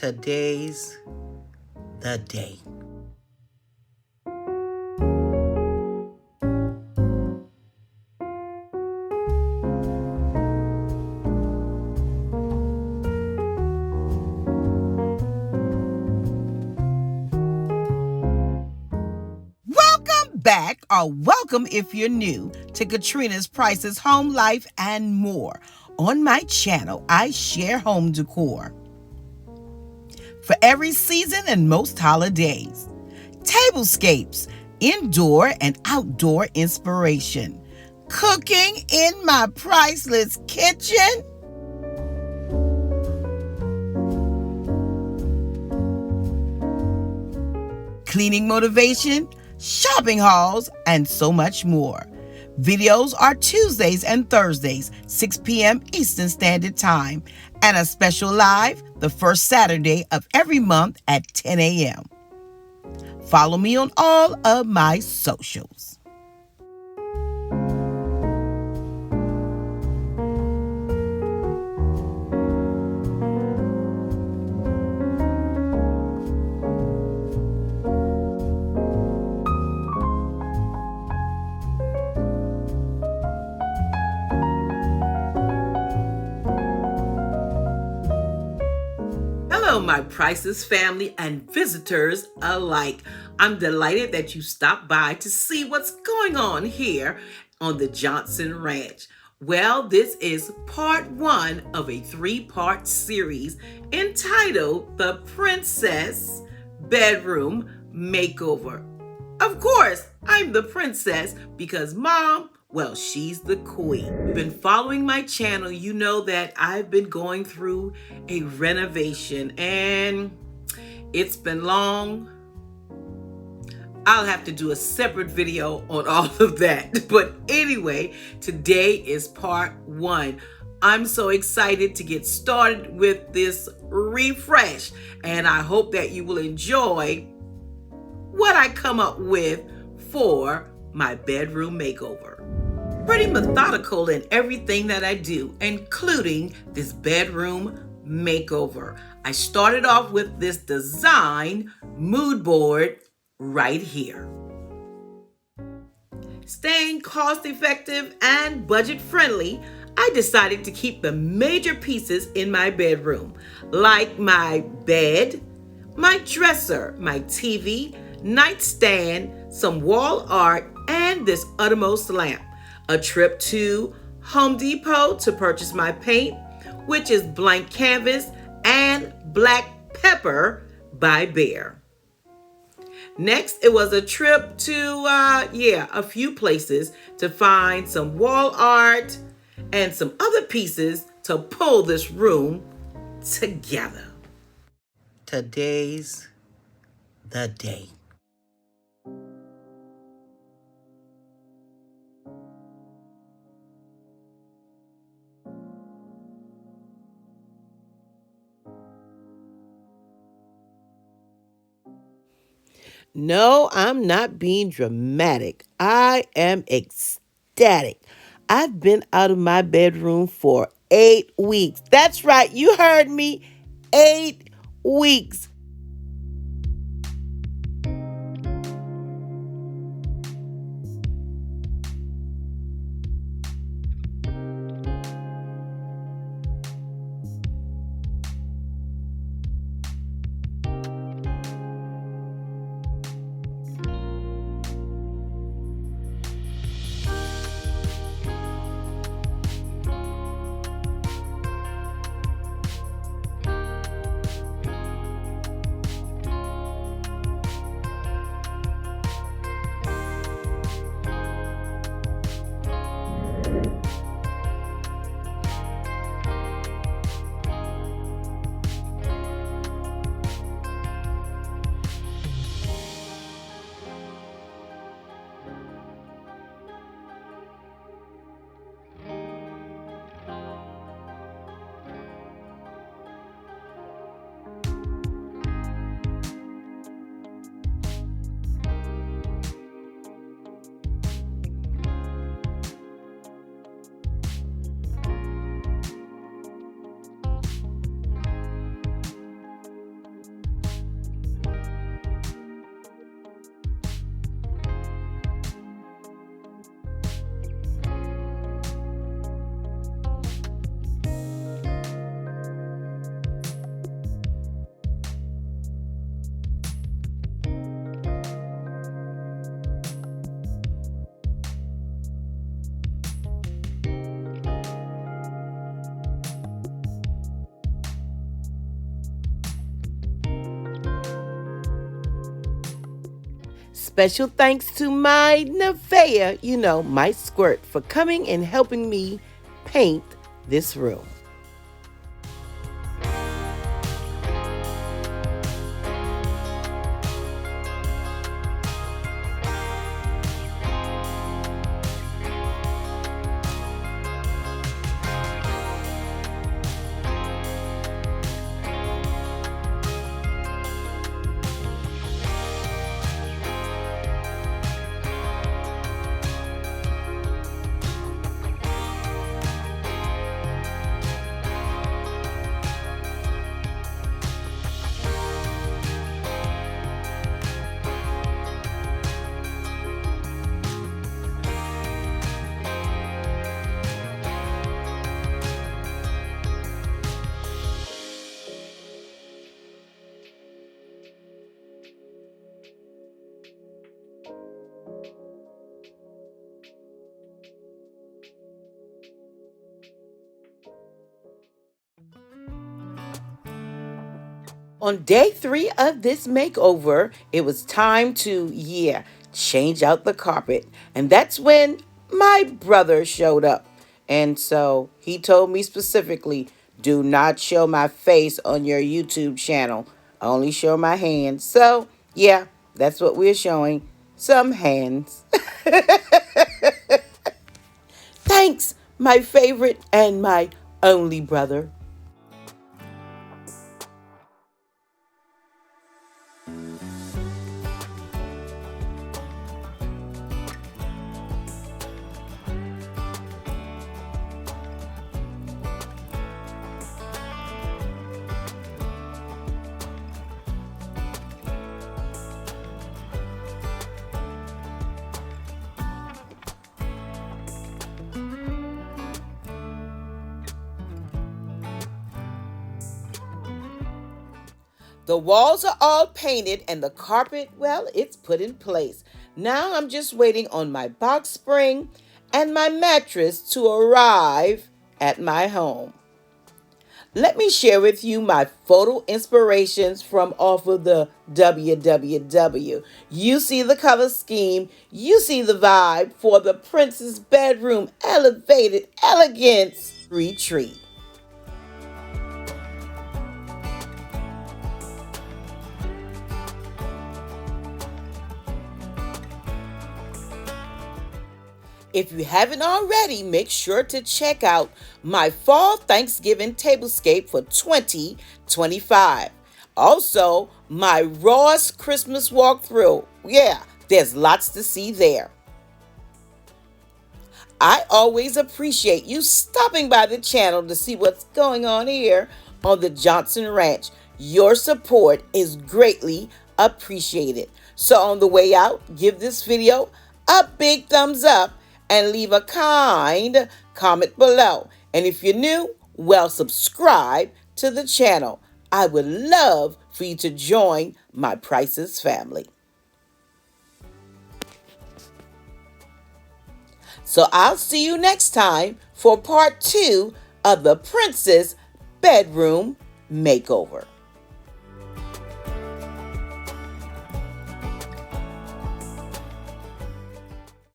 Today's the day. Welcome back, or welcome if you're new to Katrina's Priceless Home Life and More. On my channel, I share home decor for every season and most holidays. Tablescapes, indoor and outdoor inspiration. Cooking in my priceless kitchen. Cleaning motivation, shopping hauls, and so much more. Videos are Tuesdays and Thursdays, 6 p.m. Eastern Standard Time, and a special live the first Saturday of every month at 10 a.m. Follow me on all of my socials. Hello, my Priceless family and visitors alike. I'm delighted that you stopped by to see what's going on here on the Johnson Ranch. Well, this is part one of a three-part series entitled The Princess Bedroom Makeover. Of course, I'm the princess because Mom, well, she's the queen. If you've been following my channel, you know that I've been going through a renovation and it's been long. I'll have to do a separate video on all of that. But anyway, today is part one. I'm so excited to get started with this refresh, and I hope that you will enjoy what I come up with for my bedroom makeover. Pretty methodical in everything that I do, including this bedroom makeover. I started off with this design mood board right here. Staying cost effective and budget friendly, I decided to keep the major pieces in my bedroom, like my bed, my dresser, my TV, nightstand, some wall art, and this uttermost lamp. A trip to Home Depot to purchase my paint, which is blank canvas and black pepper by Behr. Next, it was a trip to, a few places to find some wall art and some other pieces to pull this room together. Today's the day. No, I'm not being dramatic. I am ecstatic. I've been out of my bedroom for 8 weeks. That's right, you heard me. 8 weeks. special thanks to my Nevaeh, my Squirt, for coming and helping me paint this room. On day 3 of this makeover, it was time to, change out the carpet. And that's when my brother showed up. And so he told me specifically, do not show my face on your YouTube channel. Only show my hands. So, that's what we're showing. Some hands. Thanks, my favorite and my only brother. The walls are all painted and the carpet, it's put in place. Now I'm just waiting on my box spring and my mattress to arrive at my home. Let me share with you my photo inspirations from off of the WWW. You see the color scheme, you see the vibe for the Princess Bedroom Elevated Elegance Retreat. If you haven't already, make sure to check out my Fall Thanksgiving Tablescape for 2025. Also, my Ross Christmas walkthrough. There's lots to see there. I always appreciate you stopping by the channel to see what's going on here on the Johnson Ranch. Your support is greatly appreciated. So on the way out, give this video a big thumbs up and leave a kind comment below. And if you're new, subscribe to the channel. I would love for you to join my Priceless family. So I'll see you next time for part 2 of the Princess Bedroom Makeover.